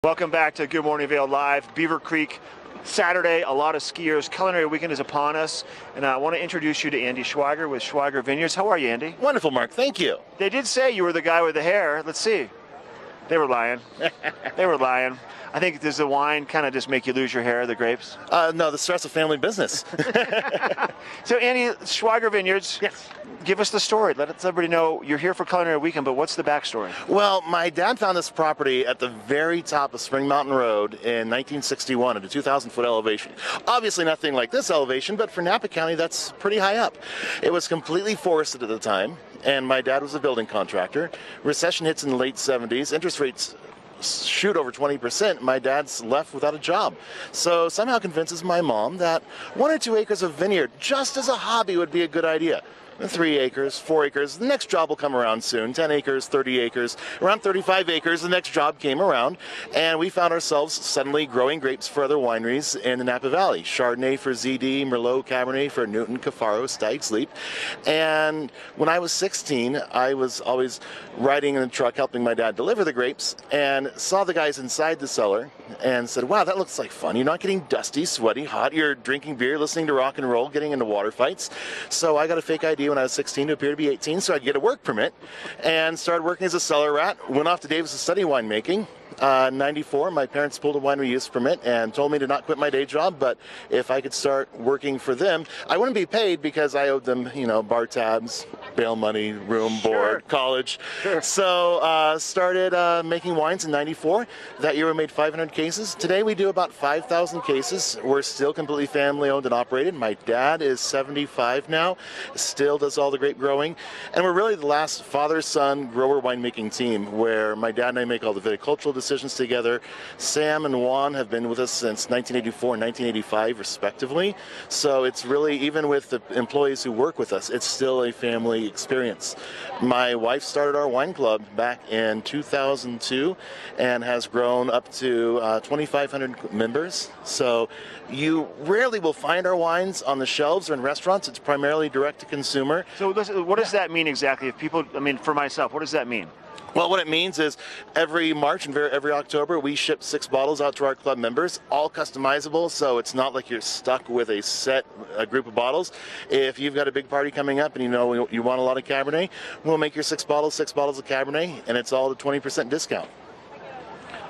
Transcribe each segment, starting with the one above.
Welcome back to Good Morning Vail Live. Beaver Creek, Saturday, a lot of skiers. Culinary weekend is upon us, and I want to introduce you to Andy Schweiger with Schweiger Vineyards. How are you, Andy? Wonderful, Mark. Thank you. They did say you were the guy with the hair. Let's see. They were lying. They were lying. I think, does the wine kind of just make you lose your hair, the grapes? No, the stress of family business. So, Andy, Schweiger Vineyards. Yes. Give us the story. Let everybody know you're here for Culinary Weekend, but what's the backstory? Well, my dad found this property at the very top of Spring Mountain Road in 1961 at a 2,000-foot elevation. Obviously nothing like this elevation, but for Napa County, that's pretty high up. It was completely forested at the time, and my dad was a building contractor. Recession hits in the late 70s. Interest rates shoot over 20%, my dad's left without a job. So somehow convinces my mom that 1 or 2 acres of vineyard, just as a hobby, would be a good idea. 3 acres, 4 acres, the next job will come around soon. 10 acres, 30 acres, around 35 acres, the next job came around, and we found ourselves suddenly growing grapes for other wineries in the Napa Valley. Chardonnay for ZD, Merlot, Cabernet for Newton, Cafaro, Stag's Leap. And when I was 16, I was always riding in the truck helping my dad deliver the grapes, and saw the guys inside the cellar and said, wow, that looks like fun. You're not getting dusty, sweaty, hot. You're drinking beer, listening to rock and roll, getting into water fights. So I got a fake ID when I was 16 to appear to be 18, so I could get a work permit, and started working as a cellar rat. Went off to Davis to study winemaking. 94, my parents pulled a winery use permit and told me to not quit my day job, but if I could start working for them, I wouldn't be paid because I owed them, bar tabs, bail money, room, board, college. Sure. So started making wines in 94. That year we made 500 cases. Today we do about 5,000 cases. We're still completely family owned and operated. My dad is 75 now, still does all the grape growing, and we're really the last father-son grower winemaking team where my dad and I make all the viticultural decisions together. Sam and Juan have been with us since 1984 and 1985 respectively, so it's really, even with the employees who work with us, it's still a family experience. My wife started our wine club back in 2002 and has grown up to 2,500 members, so you rarely will find our wines on the shelves or in restaurants. It's primarily direct to consumer. So what does that mean exactly? If people, for myself, what does that mean? Well, what it means is every March and every October, we ship 6 bottles out to our club members, all customizable, so it's not like you're stuck with a group of bottles. If you've got a big party coming up and you want a lot of Cabernet, we'll make your 6 bottles of Cabernet, and it's all at a 20% discount.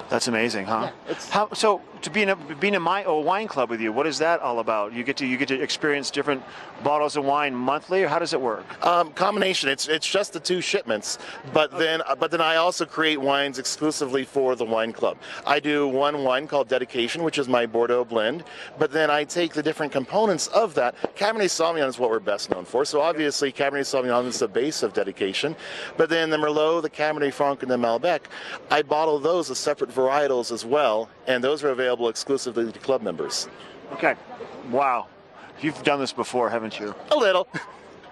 That's amazing, huh? Yeah, so to be in a wine club with you, what is that all about? You get to experience different bottles of wine monthly, or how does it work? Combination. It's just the 2 shipments, but then I also create wines exclusively for the wine club. I do one wine called Dedication, which is my Bordeaux blend, but then I take the different components of that. Cabernet Sauvignon is what we're best known for, so obviously Cabernet Sauvignon is the base of Dedication, but then the Merlot, the Cabernet Franc, and the Malbec, I bottle those as separate varietals as well, and those are available exclusively to club members. Okay. Wow. You've done this before, haven't you? A little.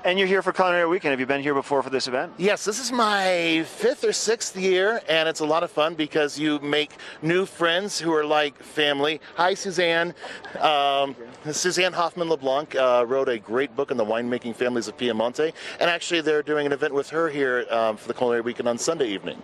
And you're here for Culinary Weekend. Have you been here before for this event? Yes, this is my 5th or 6th year, and it's a lot of fun because you make new friends who are like family. Hi, Suzanne. Suzanne Hoffman LeBlanc wrote a great book on the winemaking families of Piemonte, and actually they're doing an event with her here for the Culinary Weekend on Sunday evening.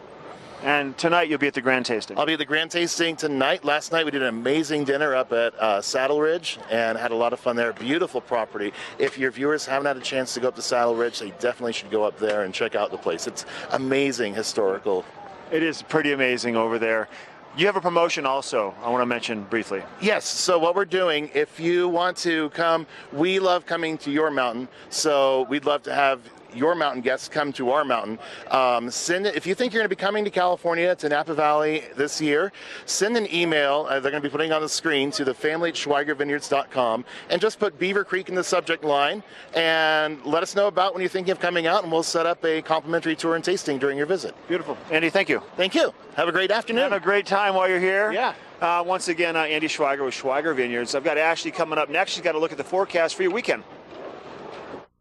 And tonight you'll be at the Grand Tasting. I'll be at the Grand Tasting tonight. Last night we did an amazing dinner up at Saddle Ridge and had a lot of fun there. Beautiful property. If your viewers haven't had a chance to go up to Saddle Ridge, they definitely should go up there and check out the place. It's amazing, historical. It is pretty amazing over there. You have a promotion also I want to mention briefly. Yes, so what we're doing, if you want to come, we love coming to your mountain, so we'd love to have your mountain guests come to our mountain. If you think you're going to be coming to California, to Napa Valley this year, send an email, they're going to be putting on the screen, to the family@schweigervineyards.com, and just put Beaver Creek in the subject line, and let us know about when you're thinking of coming out, and we'll set up a complimentary tour and tasting during your visit. Beautiful. Andy, thank you. Thank you. Have a great afternoon. Have a great time while you're here. Yeah. Once again, Andy Schweiger with Schweiger Vineyards. I've got Ashley coming up next. She's got to look at the forecast for your weekend.